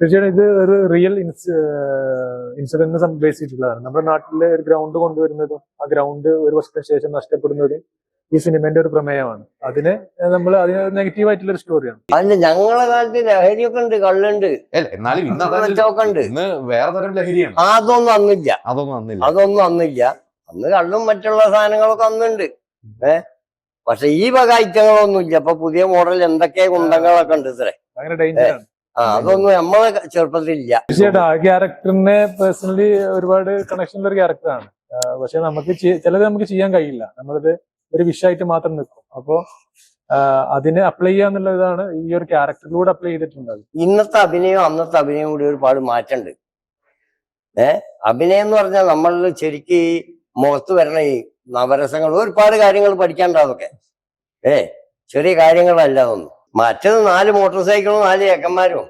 തീർച്ചയായിട്ടും ഇത് ഒരു റിയൽ ഇൻസിഡന്റിനെ ബേസ് ചെയ്തിട്ടുള്ളതാണ്. നമ്മുടെ നാട്ടിലെ ഒരു ഗ്രൗണ്ട് കൊണ്ടുവരുന്നതും ആ ഗ്രൗണ്ട് ഒരു വർഷത്തിന് ശേഷം നഷ്ടപ്പെടുന്നതും ഈ സിനിമന്റെ ഒരു പ്രമേയമാണ്. അതിന് നെഗറ്റീവ് ആയിട്ടുള്ള ഒരു സ്റ്റോറിയാണ്. അല്ല, ഞങ്ങളെ കാലത്ത് ലഹരിയൊക്കെ ഉണ്ട്, കള്ളുണ്ട്, എന്നാലും ഉണ്ട്. ഇന്ന് വേറെ തരം ലഹരിയാണ്. അതൊന്നും അന്നില്ല. അതൊന്നും അന്നില്ല. അന്ന് കള്ളും മറ്റുള്ള സാധനങ്ങളൊക്കെ അന്നുണ്ട്. പക്ഷെ ഈ വക ഐറ്റങ്ങളൊന്നും ഇല്ല. ഇപ്പൊ പുതിയ മോഡൽ എന്തൊക്കെ കുണ്ടങ്ങളൊക്കെ ഉണ്ട് ഇത്രേ. ഭയങ്കര ഡേഞ്ചറാണ്. അതൊന്നും നമ്മളെ ചെറുപ്പത്തിലില്ല. തീർച്ചയായിട്ടും ആ ക്യാരക്ടറിനെ പേഴ്സണലി ഒരുപാട് കണക്ഷൻ ഉള്ള ഒരു ക്യാരക്ടറാണ്. പക്ഷെ നമുക്ക് ചിലത് നമുക്ക് ചെയ്യാൻ കഴിയില്ല. നമ്മളത് ഒരു വിഷയമായിട്ട് മാത്രം നിൽക്കും. അപ്പോ അതിനെ അപ്ലൈ ചെയ്യാന്നുള്ളതാണ് ഈ ഒരു ക്യാരക്ടറിലൂടെ അപ്ലൈ ചെയ്തിട്ടുണ്ട്. ഇന്നത്തെ അഭിനയം അന്നത്തെ അഭിനയം കൂടി ഒരുപാട് മാറ്റമുണ്ട്. അഭിനയം എന്ന് പറഞ്ഞാൽ നമ്മളിൽ ശരിക്ക് മുഖത്ത് വരണ ഈ നവരസങ്ങൾ ഒരുപാട് കാര്യങ്ങൾ പഠിക്കാനുണ്ട്. അതൊക്കെ ചെറിയ കാര്യങ്ങളല്ല അതൊന്നും. മറ്റത് 4 മോട്ടോർ സൈക്കിളും 4 ഏക്കന്മാരും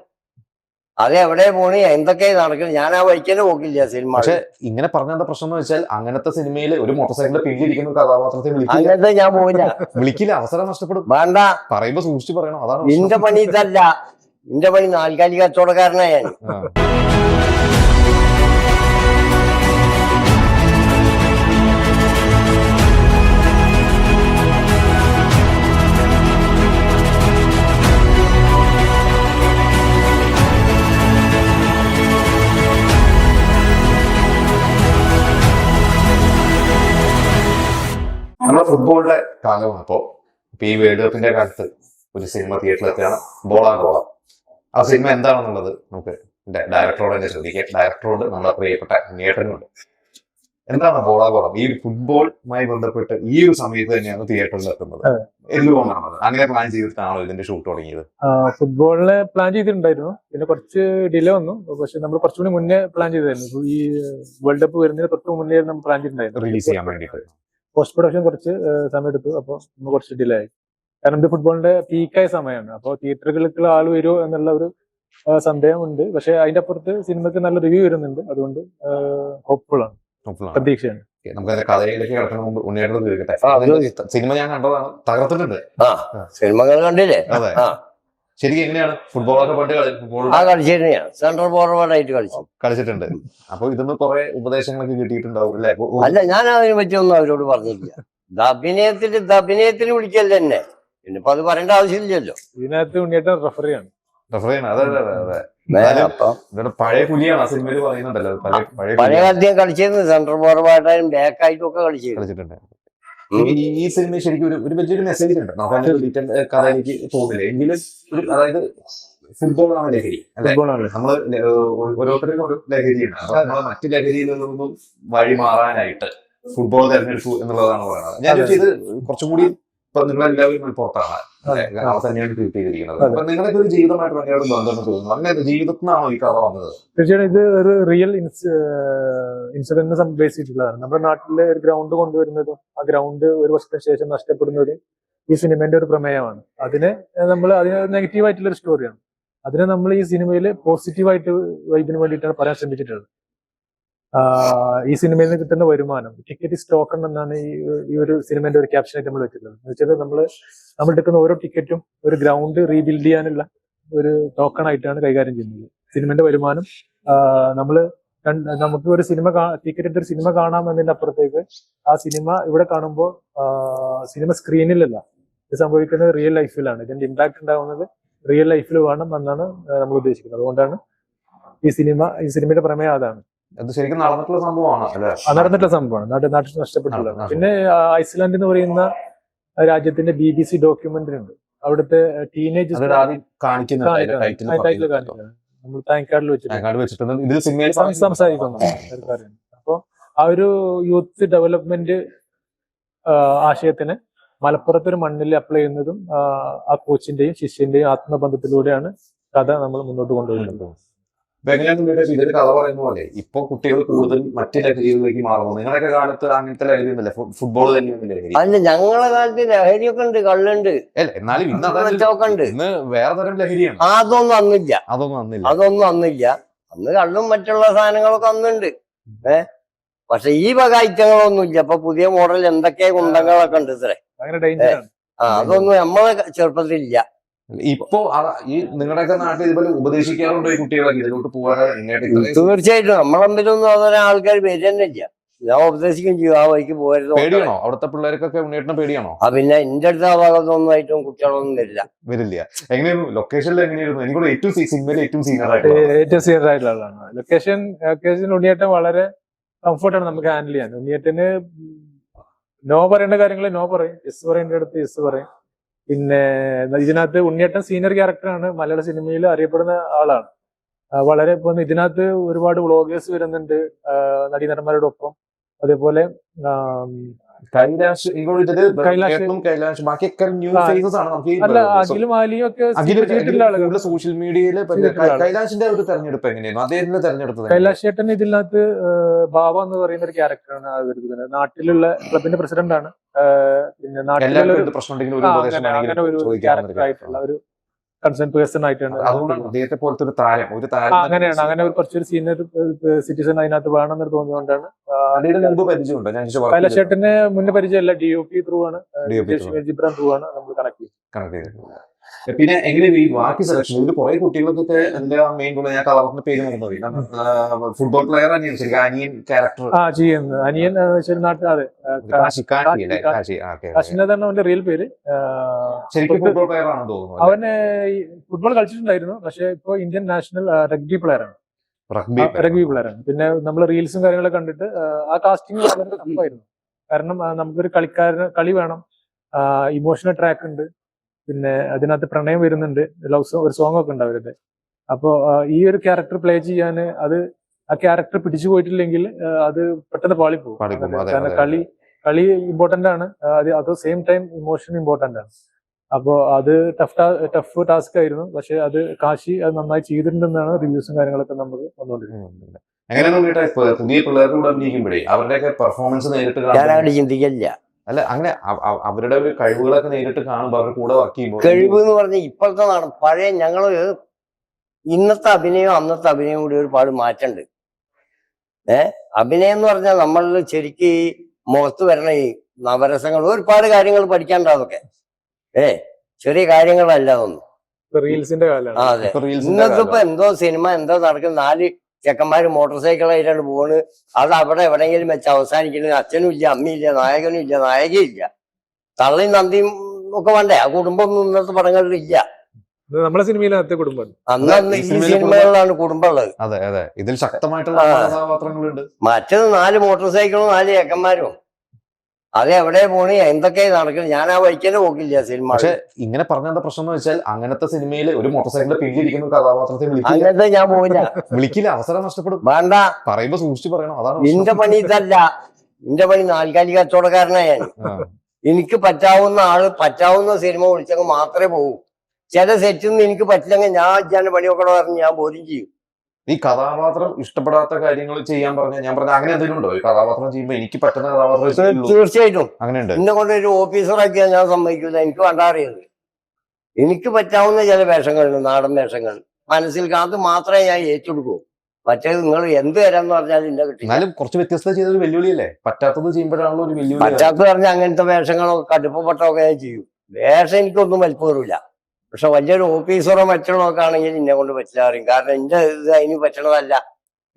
അത് എവിടെ പോണി എന്തൊക്കെ നടക്കണം. ഞാൻ ആ വഴിക്കന്നെ പോക്കില്ല സിനിമ. പക്ഷെ ഇങ്ങനെ പറഞ്ഞ പ്രശ്നം എന്ന് വെച്ചാൽ അങ്ങനത്തെ സിനിമയിൽ ഒരു മോട്ടോർ സൈക്കിളിന്റെ പിന്നിലിരിക്കുന്ന കഥാപാത്രത്തെ അങ്ങനത്തെ ഞാൻ പോയില്ല. വിളിക്കില്ല, അവസരം നഷ്ടപ്പെടും. വേണ്ട, പറയുമ്പോ സൂക്ഷിച്ചു പറയണം. അതാണ് നിന്റെ പണി ഇതല്ല. നിന്റെ പണി നാൽക്കാലി കച്ചവടക്കാരനാ ഞാൻ. നമ്മുടെ ഫുട്ബോളിന്റെ കാലമാണ് ഇപ്പോ ഈ വേൾഡ് കപ്പിന്റെ കാലത്ത് ഒരു സിനിമ തിയേറ്ററിലെത്തിയാണ് ബോളാഗോളം. ആ സിനിമ എന്താണെന്നുള്ളത് നമുക്ക് ഡയറക്ടറോട് തന്നെ ശ്രദ്ധിക്കാം. ഡയറക്ടറോട് നമ്മുടെ പ്രിയപ്പെട്ട നേട്ടനുണ്ട്. എന്താണ് ബോളാഗോളം? ഈ ഫുട്ബോളുമായി ബന്ധപ്പെട്ട് ഈ ഒരു സമയത്ത് തന്നെയാണ് തിയേറ്ററിൽ എത്തുന്നത്. എന്തുകൊണ്ടാണ് അങ്ങനെ പ്ലാൻ ചെയ്തിട്ടാണോ ഇതിന്റെ ഷൂട്ട് തുടങ്ങിയത്? ഫുട്ബോളിനെ പ്ലാൻ ചെയ്തിട്ടുണ്ടായിരുന്നു. പിന്നെ കുറച്ച് ഡിലേ വന്നു. പക്ഷെ നമ്മൾ കുറച്ചുകൂടി മുന്നേ പ്ലാൻ ചെയ്തായിരുന്നു. ഈ വേൾഡ് കപ്പ് വരുന്നതിന് തൊട്ട് മുന്നേ നമ്മൾ പ്ലാൻ ചെയ്തിട്ടുണ്ടായിരുന്നു റിലീസ് ചെയ്യാൻ വേണ്ടിയിട്ട്. പോസ്റ്റ് പ്രൊഡക്ഷൻ കുറച്ച് സമയം എടുത്തു. അപ്പോൾ നമ്മൾ കുറച്ച് ഡിലേ ആയി. കാരണം ഇത് ഫുട്ബോളിന്റെ പീക്കായ സമയമാണ്. അപ്പോൾ തിയേറ്ററുകളിലേക്കുള്ള ആൾ വരുമോ എന്നുള്ള ഒരു സന്ദേഹമുണ്ട്. പക്ഷെ അതിന്റെ അപ്പുറത്ത് സിനിമയ്ക്ക് നല്ല റിവ്യൂ വരുന്നുണ്ട്. അതുകൊണ്ട് ഹോപ്പ്ഫുൾ ആണ്, പ്രതീക്ഷയാണ്. നമുക്ക് കഥയിലേക്ക് കിടക്കുന്ന മുമ്പ് ഉണ്ണിയേട്ടത് തീർക്കട്ടെ. സിനിമ ഞാൻ കണ്ടതാണ്, തകർത്തിട്ടുണ്ട്. സിനിമകൾ കണ്ടില്ലേ? അതെ. ശരിക്കും എങ്ങനെയാണ് ഫുട്ബോളൊക്കെ പണ്ട് കളിച്ചിട്ടുണ്ട്? സെൻട്രൽ ഫോർവേഡായിട്ട് കളിച്ചിട്ടുണ്ട്. അപ്പൊ ഇതിന്ന് കുറെ ഉപദേശങ്ങളൊക്കെ കിട്ടിയിട്ടുണ്ടാവും അല്ലെ? അല്ല, ഞാൻ അതിനെ പറ്റിയൊന്നും അവരോട് പറഞ്ഞില്ല. അഭിനയത്തിന് വിളിക്കല്ലേ തന്നെ. പിന്നെ ഇപ്പൊ അത് പറയേണ്ട ആവശ്യമില്ലല്ലോ. ഇതിനകത്ത് ഉണ്ണിയേട്ടൻ റഫറിയാണ്. അതെ. പഴയ പുലിയാണ് ആ സിനിമയിൽ പറയുന്നുണ്ടല്ലോ. പഴയ കാലത്ത് കളിച്ചിരുന്നു. സെൻട്രൽ ഫോർവേഡായും ബാക്കായിട്ടും ഒക്കെ കളിച്ചിട്ടുണ്ട്. ഈ സിനിമ ശരിക്കും ഒരു വലിയൊരു മെസ്സേജ് ഉണ്ട്. നമുക്ക് കഥയിലേക്ക് പോകുന്നില്ല എങ്കിലും അതായത് ഫുട്ബോളാണ് ലഹരി അല്ലെ? നമ്മള് ഓരോരുത്തർക്കും ഒരു ലഹരിയാണ്. നമ്മള് മറ്റു ലഹരിയിൽ നിന്നും വഴി മാറാനായിട്ട് ഫുട്ബോൾ തെരഞ്ഞെടുത്തു എന്നുള്ളതാണ് പറയുന്നത്. ഞാൻ ഇത് കുറച്ചും കൂടി ഇപ്പൊ നിങ്ങളെല്ലാവരും പുറത്താണ് തന്നെയാണ് ട്രീറ്റ് ചെയ്തിരിക്കുന്നത്. അപ്പൊ നിങ്ങളൊക്കെ ഒരു ജീവിതമായിട്ട് ഭയങ്കര ബന്ധം തോന്നുന്നു. അങ്ങനെ ജീവിതത്തിനാണോ ഈ കഥ വന്നത്? തീർച്ചയായിട്ടും ഇത് ഒരു റിയൽ ഇൻസിഡന്റിനെ ബേസ് ചെയ്തിട്ടുള്ളതാണ്. നമ്മുടെ നാട്ടിലെ ഒരു ഗ്രൗണ്ട് കൊണ്ടുവരുന്നതും ആ ഗ്രൗണ്ട് ഒരു വർഷത്തിന് ശേഷം നഷ്ടപ്പെടുന്നതും ഈ സിനിമന്റെ ഒരു പ്രമേയമാണ്. അതിന് നെഗറ്റീവ് ആയിട്ടുള്ള ഒരു സ്റ്റോറിയാണ്. അതിനെ നമ്മൾ ഈ സിനിമയിൽ പോസിറ്റീവായിട്ട് വൈബിന് വേണ്ടിയിട്ടാണ് പറയാൻ ശ്രമിച്ചിട്ടുള്ളത്. ഈ സിനിമയിൽ നിന്ന് കിട്ടുന്ന വരുമാനം ടിക്കറ്റ് സ്റ്റോക്കൺ എന്നാണ് ഈ ഒരു സിനിമന്റെ ഒരു ക്യാപ്ഷനായിട്ട് നമ്മൾ വെച്ചിട്ടുള്ളത്. എന്ന് വെച്ചാൽ നമ്മൾ എടുക്കുന്ന ഓരോ ടിക്കറ്റും ഒരു ഗ്രൗണ്ട് റീബിൽഡ് ചെയ്യാനുള്ള ഒരു ടോക്കൺ ആയിട്ടാണ് കൈകാര്യം ചെയ്യുന്നത്. സിനിമന്റെ വരുമാനം നമുക്ക് ഒരു ടിക്കറ്റ് എടുത്തൊരു സിനിമ കാണാം എന്നതിന്റെ അപ്പുറത്തേക്ക് ആ സിനിമ ഇവിടെ കാണുമ്പോൾ സിനിമ സ്ക്രീനിലല്ല, ഇത് സംഭവിക്കുന്നത് റിയൽ ലൈഫിലാണ്. ഇതിന്റെ ഇമ്പാക്ട് ഉണ്ടാകുന്നത് റിയൽ ലൈഫിൽ വേണം എന്നാണ് നമ്മൾ ഉദ്ദേശിക്കുന്നത്. അതുകൊണ്ടാണ് ഈ സിനിമയുടെ പ്രമേയം അതാണ്. അത് ശരിക്കും നടന്നിട്ടുള്ള സംഭവമാണ്. നടന്നിട്ടുള്ള സംഭവമാണ്, നാട്ടിൽ നഷ്ടപ്പെട്ടുള്ളത്. പിന്നെ ഐസ്ലാൻഡ് എന്ന് പറയുന്ന രാജ്യത്തിന്റെ BBC ഡോക്യുമെന്ററി ഉണ്ട്. അവിടുത്തെ ടീനേജ് നമ്മൾ താങ്കാർഡിൽ വെച്ചിട്ട് സംസാരിക്കുന്നു. അപ്പൊ ആ ഒരു യൂത്ത് ഡെവലപ്മെന്റ് ആശയത്തിന് മലപ്പുറത്തൊരു മണ്ണിൽ അപ്ലൈ ചെയ്യുന്നതും ആ കോച്ചിന്റെയും ശിഷ്യന്റെയും ആത്മബന്ധത്തിലൂടെയാണ് കഥ നമ്മൾ മുന്നോട്ട് കൊണ്ടുപോകുന്നത്. ഇതൊരു കഥ പറയുന്ന പോലെ ഇപ്പൊ കുട്ടികൾ കൂടുതൽ മറ്റു ലഹരികളിലേക്ക് മാറുന്നു. നിങ്ങളൊക്കെ കാലത്ത് അങ്ങനത്തെ ലഹരി ഒന്നുമില്ല, ഫുട്ബോൾ തന്നെയാണ് ലഹരി. അല്ല, ഞങ്ങളെ കാലത്ത് ലഹരിയൊക്കെ ഉണ്ട്, കള്ളുണ്ട്, എന്നാലും ഇന്ന് വേറെ തരം ലഹരിയാണ്. അതൊന്നും അന്നില്ല. അന്ന് കള്ളും മറ്റുള്ള സാധനങ്ങളൊക്കെ അന്നുണ്ട്. പക്ഷെ ഈ വക ഐറ്റങ്ങളൊന്നും ഇല്ല. ഇപ്പൊ പുതിയ മോഡൽ എന്തൊക്കെ കുണ്ടങ്ങളൊക്കെ ഉണ്ട് ഇത്രേ. ഭയങ്കര ഡേഞ്ചറാണ്. അതൊന്നും നമ്മളെ ചെറുപ്പത്തിലില്ല. ഇപ്പൊ ഈ നിങ്ങളുടെയൊക്കെ നാട്ടിൽ ഇതുപോലെ ഉപദേശിക്കാറുണ്ടോ ഈ കുട്ടികളൊക്കെ ഇതിലോട്ട് പോകാതെ ഇങ്ങോട്ട് തീർച്ചയായിട്ടും നമ്മളെന്തിലൊന്നും അതുപോലെ ആൾക്കാർ പേര് തന്നെ ഇല്ല. ഞാൻ ഉപദേശിക്കുകയും ചെയ്യും ആ വഴിക്ക് പോകരുത്. പേടിയാണോ അവിടുത്തെ പിള്ളേർക്കൊക്കെ ഉണ്ണിയേട്ടനെ പേടിയാണോ? പിന്നെ എന്റെ അടുത്ത് ആ ഭാഗത്തൊന്നും ആയിട്ടും കുട്ടികളൊന്നും വരില്ല. എങ്ങനെയായിരുന്നു ലൊക്കേഷനിൽ എങ്ങനെയായിരുന്നു? എനിക്കൂടെ ഏറ്റവും സിനിമയിൽ ഏറ്റവും സീനിയർ ആയിട്ട് ഏറ്റവും സീനിയർ ആയിട്ടുള്ള ആളാണ്. ലൊക്കേഷൻ ഉണ്ണിയേട്ടൻ വളരെ കംഫർട്ടാണ് നമുക്ക് ഹാൻഡിൽ ചെയ്യാൻ. ഉണ്ണിയേട്ടന് നോ പറയേണ്ട കാര്യങ്ങൾ നോ പറയും, യെസ് പറയേണ്ട അടുത്ത് യെസ് പറയും. പിന്നെ ഇതിനകത്ത് ഉണ്ണിയേട്ടൻ സീനിയർ ക്യാരക്ടറാണ്, മലയാള സിനിമയിൽ അറിയപ്പെടുന്ന ആളാണ്. വളരെ ഇപ്പൊ ഇതിനകത്ത് ഒരുപാട് വ്ളോഗേഴ്സ് വരുന്നുണ്ട് നടീനടന്മാരോടൊപ്പം. അതേപോലെ കൈലാഷ് ബാക്കിയൊക്കെ ന്യൂ ഫേസസ് ആണ് നമുക്ക്. അല്ല, അഖിലും ആലിയും ഒക്കെ സോഷ്യൽ മീഡിയയിൽ കൈലാഷിന്റെ ഒരു തെരഞ്ഞെടുപ്പ് എങ്ങനെയായിരുന്നു? അദ്ദേഹത്തിന്റെ തെരഞ്ഞെടുപ്പ് കൈലാഷ് ചേട്ടൻ ഇതിനകത്ത് ബാബ എന്ന് പറയുന്ന ഒരു ക്യാരക്ടറാണ് വരുന്നത്. നാട്ടിലുള്ള ക്ലബിന്റെ പ്രസിഡന്റ് ആണ്. പിന്നെ നാട്ടിലുള്ള പ്രശ്നം ഒരു ക്യാരക്ടറായിട്ടുള്ള ഒരു കൺസേൺ പേഴ്സൺ ആയിട്ടാണ്. അദ്ദേഹത്തെ പോലത്തെ ഒരു താരം അങ്ങനെയാണ്. അങ്ങനെ ഒരു കുറച്ചൊരു സീനിയർ സിറ്റിസൺ അതിനകത്ത് വേണമെന്ന് തോന്നിയതുകൊണ്ടാണ്. കൈലാഷ് ചേട്ടന് മുന്നേ പരിചയമല്ല, DOP ത്രൂ ആണ്, ജിബ്രാൻ ത്രൂ ആണ് നമ്മൾ കണക്ട് ചെയ്തത്. പിന്നെ എങ്ങനെ ഈ ബാക്കി സെലക്ഷൻ ഇതിൽ കുറെ കുട്ടികൾക്കൊക്കെ എന്റെ മെയിൻ ഗോൾ ഞാൻ കഥാപാത്രത്തിന്റെ പേര് മറന്നുപോയി. ഫുട്ബോൾ പ്ലെയർ തന്നെയാണ് ശരിക്കും അനിയൻ ക്യാരക്ടർ ചെയ്യുന്നത്. അനിയൻ നാട്ടിൽ അതെ കാശിനാഥാണ് അവന്റെ റിയൽ പേര്. ശരിക്കും ഫുട്ബോൾ പ്ലെയർ ആണെന്ന് തോന്നുന്നു. അവന് ഫുട്ബോൾ കളിച്ചിട്ടുണ്ടായിരുന്നു, പക്ഷെ ഇപ്പൊ ഇന്ത്യൻ നാഷണൽ റഗ്ബി പ്ലെയർ ആണ്. പിന്നെ നമ്മൾ റീൽസും കാര്യങ്ങളൊക്കെ കണ്ടിട്ട് ആ കാസ്റ്റിംഗ് വളരെ ടഫായിരുന്നു. കാരണം നമുക്കൊരു കളി വേണം, ഇമോഷണൽ ട്രാക്ക് ഉണ്ട്, പിന്നെ അതിനകത്ത് പ്രണയം വരുന്നുണ്ട്, ഒരു സോങ് ഒക്കെ ഉണ്ട് അവരുടെ. അപ്പോ ഈ ഒരു ക്യാരക്ടർ പ്ലേ ചെയ്യാന് ആ ക്യാരക്ടർ പിടിച്ചു പോയിട്ടില്ലെങ്കിൽ അത് പെട്ടെന്ന് പാളിപ്പോകും. കാരണം കളി ഇമ്പോർട്ടന്റ് ആണ്, അത് സെയിം ടൈം ഇമോഷൻ ഇമ്പോർട്ടന്റ് ആണ്. അപ്പോ അത് ടഫ് ടാസ്ക് ആയിരുന്നു. പക്ഷെ അത് കാശി അത് നന്നായി ചെയ്തിട്ടുണ്ടെന്നാണ് റിവ്യൂസും കാര്യങ്ങളൊക്കെ നമുക്ക് വന്നുകൊണ്ടിരിക്കുന്നത്. പുതിയ പിള്ളേരുടെ കൂടെ അഭിനയിക്കുമ്പോഴേ അവരുടെയൊക്കെ പെർഫോമൻസ് നേരിട്ട് ചിന്തിക്കില്ല. അല്ല, അങ്ങനെ അവരുടെ ഒരു കഴിവുകളൊക്കെ നേരിട്ട് കാണുമ്പോൾ അവരുടെ കൂടെ വർക്ക് ചെയ്യുമ്പോൾ കഴിവ് എന്ന് പറഞ്ഞാൽ ഇപ്പോഴത്തെ പഴയ ഞങ്ങള് ഇന്നത്തെ അഭിനയവും അന്നത്തെ അഭിനയവും കൂടി ഒരുപാട് മാറ്റമുണ്ട്. അഭിനയം എന്ന് പറഞ്ഞാൽ നമ്മളിൽ ശരിക്കും മുഖത്ത് വരണ ഈ നവരസങ്ങൾ ഒരുപാട് കാര്യങ്ങൾ പഠിക്കാനുണ്ട്. അതൊക്കെ ചെറിയ കാര്യങ്ങളല്ല അതൊന്നും. റീൽസിന്റെ കാലമാണ്. അതെ, ഇന്നത്തെ ഇപ്പൊ എന്തോ സിനിമ എന്തോ നടക്കുന്ന 4 ചെക്കന്മാര് മോട്ടോർ സൈക്കിളായിട്ടാണ് പോകുന്നത്. അത് അവിടെ എവിടെയെങ്കിലും വെച്ച് അവസാനിക്കുന്നത്. അച്ഛനും ഇല്ല, അമ്മയില്ല, നായകനും ഇല്ല, നായകയില്ല, തള്ളയും നന്ദിയും ഒക്കെ വേണ്ടേ? ആ കുടുംബമൊന്നും ഇന്നത്തെ പടങ്ങളിൽ ഇല്ല. നമ്മളെ സിനിമയിലത്തെ കുടുംബം അന്ന് ഈ സിനിമകളിലാണ് കുടുംബം ഉള്ളത്. അതെ അതെ, ഇതിൽ ശക്തമായിട്ടുള്ള കഥാപാത്രങ്ങളുണ്ട്. മറ്റത് 4 മോട്ടോർ സൈക്കിളും 4 ചെക്കന്മാരും. അത് എവിടെ പോണി എന്തൊക്കെ നടക്കുന്നത്? ഞാൻ ആ വഴിക്കന്നെ പോക്കില്ല സിനിമ. പക്ഷെ ഇങ്ങനെ പറഞ്ഞ പ്രശ്നം എന്ന് വെച്ചാൽ അങ്ങനത്തെ സിനിമയിൽ ഒരു മോട്ടോർ സൈക്കിളിൽ പിന്നിലിരിക്കുന്ന ഒരു കഥാപാത്രത്തെ അങ്ങനത്തെ ഞാൻ പോയില്ല, വിളിക്കില്ല, അവസരം നഷ്ടപ്പെടും. വേണ്ട, പറയുമ്പോ സൂക്ഷിച്ചു പറയണം. അതാണ് എന്റെ പണി ഇതല്ല. എന്റെ പണി നാൽക്കാലി കച്ചവടക്കാരനാ ഞാൻ. എനിക്ക് പറ്റാവുന്ന സിനിമ വിളിച്ചെങ്കിൽ മാത്രമേ പോകൂ. ചില സെറ്റിൽ നിന്ന് എനിക്ക് പറ്റില്ലെങ്കിൽ ഞാൻ പണിയൊക്കെ പറഞ്ഞ് ഞാൻ ബോധ്യം ചെയ്യും. ഈ കഥാപാത്രം ഇഷ്ടപ്പെടാത്ത കാര്യങ്ങൾ ചെയ്യാൻ ഞാൻ പറഞ്ഞ അങ്ങനെ എന്തെങ്കിലും ഉണ്ടോ? ഈ കഥാപാത്രം ചെയ്യുമ്പോ എനിക്ക് പറ്റുന്ന കഥാപാത്രം തീർച്ചയായിട്ടും അങ്ങനെയുണ്ട്. എന്നെ കൊണ്ട് ഒരു ഓഫീസറാക്കിയാൽ ഞാൻ സമ്മതിക്കില്ല. എനിക്ക് വേണ്ടറിയത് എനിക്ക് പറ്റാവുന്ന ചില വേഷങ്ങളുണ്ട്, നാടൻ വേഷങ്ങൾ മനസ്സിൽ അത് മാത്രമേ ഞാൻ ഏറ്റെടുക്കൂ. മറ്റേത് നിങ്ങൾ എന്ത് തരാന്ന് പറഞ്ഞാൽ ഇന്ന കിട്ടി. എന്നാലും കുറച്ച് വ്യത്യസ്തത ചെയ്ത ഒരു വെല്ലുവിളിയല്ലേ? പറ്റാത്തത് ചെയ്യുമ്പോഴാണല്ലോ ഒരു വെല്ലുവിളി. പറ്റാത്തത് പറഞ്ഞാൽ അങ്ങനത്തെ വേഷങ്ങളൊക്കെ കടുപ്പപ്പെട്ടൊക്കെ ഞാൻ ചെയ്യും. വേഷം എനിക്കൊന്നും വലിപ്പം വരില്ല. പക്ഷെ വലിയൊരു ഓഫീസറോ മറ്റുള്ളതൊക്കെ ആണെങ്കിൽ എന്നെ കൊണ്ട് പറ്റില്ല അറിയും. കാരണം എന്റെ ഇത് അതിന് പറ്റണതല്ല.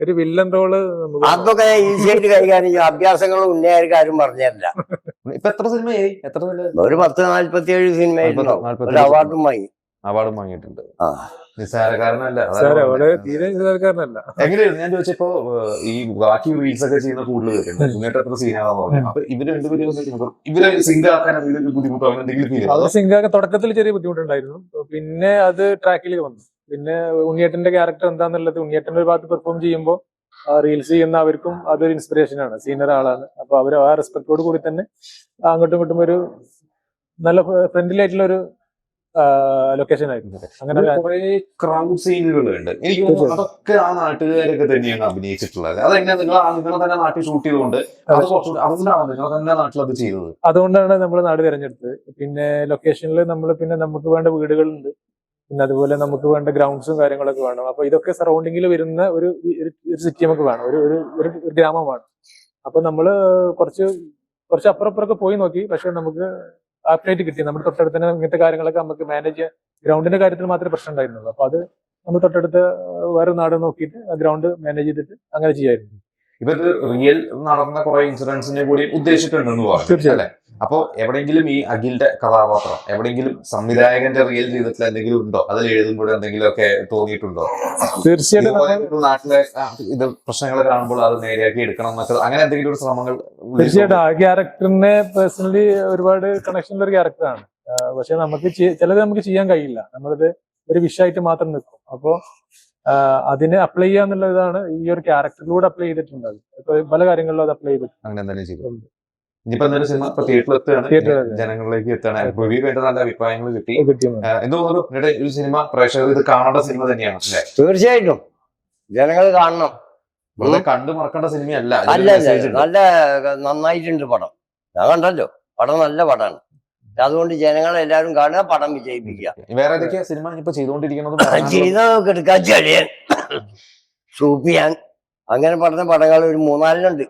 ഒരു വില്ലൻ റോള് അതൊക്കെ ഞാൻ ഈസിയായിട്ട് കൈകാര്യം ചെയ്യും. അഭ്യാസങ്ങളും ഉന്നയായിരിക്കും ആരും പറഞ്ഞതല്ല. ഇപ്പൊ എത്ര സിനിമയായി? ഒരു 1047 സിനിമയായിരുന്നു. ഒരു അവാർഡും വാങ്ങിയിട്ടുണ്ട്. നിസ്സാരക്കാരനല്ല. എങ്ങനെയായിരുന്നു ഞാൻ ചോദിച്ചപ്പോ ഈ ബാക്കി റീൽസ് ഒക്കെ ചെയ്യുന്ന കൂടുതൽ പേരുണ്ട്. എത്ര സീനാണെന്ന് പറഞ്ഞു. അപ്പൊ ഇവരെ സിങ്ക് ആക്കാൻ ബുദ്ധിമുട്ടാണ് എന്തെങ്കിലും? സിങ്ക് ആക്കാൻ തുടക്കത്തിൽ ചെറിയ ബുദ്ധിമുട്ടുണ്ടായിരുന്നു. പിന്നെ അത് ട്രാക്കിലേക്ക് വന്നു. പിന്നെ ഉണ്ണിയേട്ടന്റെ ക്യാരക്ടർ എന്താന്നുള്ളത് ഉണ്ണിയേട്ടന്റെ ഒരു ഭാഗത്ത് പെർഫോം ചെയ്യുമ്പോൾ റീൽസ് ചെയ്യുന്ന അവർക്കും അതൊരു ഇൻസ്പിറേഷൻ ആണ്. സീനിയർ ആളാണ്. അപ്പൊ അവർ ആ റെസ്പെക്ടോട് കൂടി തന്നെ അങ്ങോട്ടും ഇങ്ങോട്ടും ഒരു നല്ല ഫ്രണ്ട്ലി ആയിട്ടുള്ള ഒരു ലൊക്കേഷൻ ആയിരുന്നു. അങ്ങനെ കുറെ ക്രൗഡ് സീനുകളുണ്ട്. എനിക്ക് തോന്നുന്നു അതൊക്കെ ആ നാട്ടുകാരൊക്കെ തന്നെയാണ് അഭിനയിച്ചിട്ടുള്ളത്. അതെങ്ങനെ നിങ്ങൾ തന്നെ നാട്ടിൽ ഷൂട്ട് ചെയ്തുകൊണ്ട് അതുകൊണ്ടാണ് നിങ്ങൾ തന്നെ നാട്ടിൽ അത് ചെയ്തത്? അതുകൊണ്ടാണ് നമ്മൾ നാട് തിരഞ്ഞെടുത്തത്. പിന്നെ ലൊക്കേഷനിൽ നമുക്ക് വേണ്ട വീടുകളുണ്ട്. പിന്നെ അതുപോലെ നമുക്ക് വേണ്ട ഗ്രൗണ്ട്സും കാര്യങ്ങളൊക്കെ വേണം. അപ്പൊ ഇതൊക്കെ സറൗണ്ടിങ്ങിൽ വരുന്ന ഒരു സിറ്റി നമുക്ക് വേണം, ഒരു ഗ്രാമം വേണം. അപ്പൊ നമ്മള് കുറച്ച് അപ്പുറപ്പുറമൊക്കെ പോയി നോക്കി. പക്ഷെ നമുക്ക് അപ്ഡേറ്റ് കിട്ടി. നമ്മുടെ തൊട്ടടുത്ത് തന്നെ ഇങ്ങനത്തെ കാര്യങ്ങളൊക്കെ നമുക്ക് മാനേജ് ഗ്രൗണ്ടിന്റെ കാര്യത്തിൽ മാത്രമേ പ്രശ്നം ഉണ്ടായിരുന്നുള്ളൂ. അപ്പൊ അത് നമ്മൾ തൊട്ടടുത്ത് വേറെ നാട് നോക്കിയിട്ട് ആ ഗ്രൗണ്ട് മാനേജ് ചെയ്തിട്ട് അങ്ങനെ ചെയ്യായിരുന്നു. ഇപ്പൊ ഇത് റിയൽ നടന്ന കുറെ ഇൻസിഡൻസിനെ കൂടി ഉദ്ദേശിച്ചിട്ടുണ്ടെന്ന് പറഞ്ഞു തീർച്ചയായും. അല്ലെ? അപ്പൊ എവിടെയെങ്കിലും ഈ അഖിലിന്റെ കഥാപാത്രം എവിടെയെങ്കിലും സംവിധായകന്റെ റിയൽ ജീവിതത്തിൽ എന്തെങ്കിലും ഉണ്ടോ? അതിൽ എഴുതുമ്പോൾ എന്തെങ്കിലും ഒക്കെ തോന്നിയിട്ടുണ്ടോ? തീർച്ചയായിട്ടും ഇതുപോലെ ഒരു നാട്ടിലെ ഇത് പ്രശ്നങ്ങൾ കാണുമ്പോൾ അത് നേരെയാക്കി എടുക്കണം എന്നൊക്കെ അങ്ങനെ എന്തെങ്കിലും ഒരു ശ്രമങ്ങൾ തീർച്ചയായിട്ടും ആ ക്യാരക്ടറിനെ പേഴ്സണലി ഒരുപാട് കണക്ഷൻ ഉള്ള ഒരു ക്യാരക്ടറാണ്. പക്ഷെ നമുക്ക് ചിലത് നമുക്ക് ചെയ്യാൻ കഴിയില്ല, നമ്മളത് ഒരു വിഷയമായിട്ട് മാത്രം നിൽക്കും. അപ്പോ അതിനെ അപ്ലൈ ചെയ്യാന്നുള്ളതാണ് ഈ ഒരു ക്യാരക്ടറിലൂടെ അപ്ലൈ ചെയ്തിട്ടുണ്ട്. അത് ഇപ്പൊ പല കാര്യങ്ങളിലും അത് അപ്ലൈ ചെയ്തിട്ടുണ്ട്. അങ്ങനെ എന്തെങ്കിലും ചെയ്തു. ഇനിയിപ്പോ എന്തായാലും സിനിമ ഇപ്പൊ തിയേറ്ററിൽ എത്തുകയാണ്, ജനങ്ങളിലേക്ക് എത്തുകയാണ്. റിവ്യൂ കേട്ട് നല്ല അഭിപ്രായങ്ങൾ കിട്ടി. എന്ത് തോന്നുന്നു ഒരു സിനിമ പ്രേക്ഷകർ ഇത് കാണേണ്ട സിനിമ തന്നെയാണ് അല്ലേ? തീർച്ചയായിട്ടും ജനങ്ങൾ കാണണം. വെറുതെ കണ്ടു മറക്കേണ്ട സിനിമയല്ല. അല്ല നല്ല നന്നായിട്ടുണ്ട് പടം. ഞാൻ കണ്ടല്ലോ, പടം നല്ല പടമാണ്. അതുകൊണ്ട് ജനങ്ങളെ എല്ലാവരും കാണുക, പടം വിജയിപ്പിക്കുക. വേറെ ഏതൊക്കെയാ സിനിമ ഇപ്പൊ ചെയ്തുകൊണ്ടിരിക്കുന്നത്? ചെയ്തൊക്കെ എടുക്കാൻ ചെളിയൻ, സൂപ്പിയാൻ, അങ്ങനെ പറഞ്ഞ പടങ്ങൾ ഒരു 3-4 ഉണ്ട്.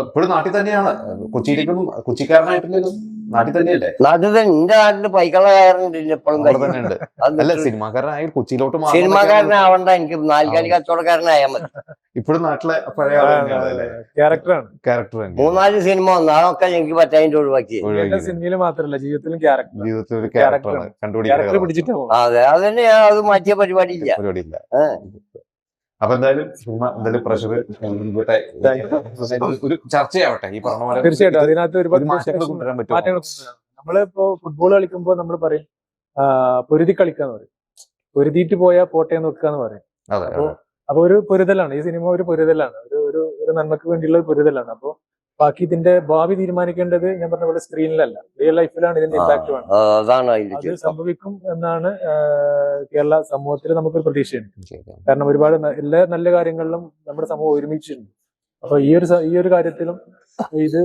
ഇപ്പോഴും നാട്ടിൽ തന്നെയാണ്, കൊച്ചിയിലേക്കൊന്നും കൊച്ചിക്കാരനായിട്ടില്ലല്ലോ, നാട്ടിൽ തന്നെയല്ലേ? നാട്ടിൽ തന്നെ. എന്റെ നാട്ടില് പൈക്കള കയറുന്നുണ്ട് എപ്പോഴും. തന്നെയുണ്ട്. അല്ല, സിനിമാക്കാരനായി കൊച്ചിയിലോട്ട് സിനിമാക്കാരനാവണ്ട, എനിക്ക് 4 കച്ചവടക്കാരനായാൽ മതി. ഇപ്പോഴും നാട്ടിലെ പഴയ ക്യാരക്ടറാണ്. 3-4 സിനിമ വന്നു, അതൊക്കെ എനിക്ക് പറ്റാതിന്റെ ഒഴിവാക്കി. സിനിമയിൽ മാത്രമല്ല, ജീവിതത്തിലും ക്യാരക്ടർ ജീവിതത്തിൽ ഒരു ക്യാരക്ടറാണ് കണ്ടുപിടിക്കുന്നത്. അതെ, അതന്നെ അത് മാറ്റിയ പരിപാടിയില്ല. അപ്പൊ എന്തായാലും സിനിമ എന്തായാലും പ്രഷർ ഒരു ചർച്ചയാവട്ടെ. ഈ പറഞ്ഞ പോലെ തീർച്ചയായിട്ടും അതിനകത്ത് ഒരുപാട് മാറ്റങ്ങൾ കൊണ്ടുവരാൻ പറ്റും. നമ്മളിപ്പോ ഫുട്ബോൾ കളിക്കുമ്പോൾ നമ്മൾ പറയും പൊരുതി കളിക്കാന്ന് പറയും, പൊരുതിയിട്ട് പോയാൽ പോട്ടെ നോക്കാന്ന് പറയും. അപ്പൊ ഒരു പൊരുതലാണ് ഈ സിനിമ, ഒരു പൊരുതലാണ്, ഒരു നന്മക്ക് വേണ്ടിയുള്ള ഒരു പൊരുതലാണ്. അപ്പൊ ബാക്കി ഇതിന്റെ ഭാവി തീരുമാനിക്കേണ്ടത് ഞാൻ പറഞ്ഞ പോലെ സ്ക്രീനിലല്ല, റിയൽ ലൈഫിലാണ് ഇതിന്റെ ഇമ്പാക്ട് വേണം. അത് സംഭവിക്കും എന്നാണ് കേരള സമൂഹത്തിൽ നമുക്കൊരു പ്രതീക്ഷയുണ്ട്. കാരണം ഒരുപാട് എല്ലാ നല്ല കാര്യങ്ങളിലും നമ്മുടെ സമൂഹം ഒരുമിച്ചിട്ടുണ്ട്. അപ്പൊ ഈ ഒരു കാര്യത്തിലും ഇത്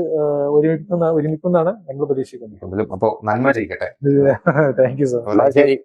ഒരുമിക്കുന്നാണ് നമ്മൾ പ്രതീക്ഷിക്കുന്നത്. അപ്പൊ നന്മ ചെയ്യട്ടെ. Thank you sir. ശരി.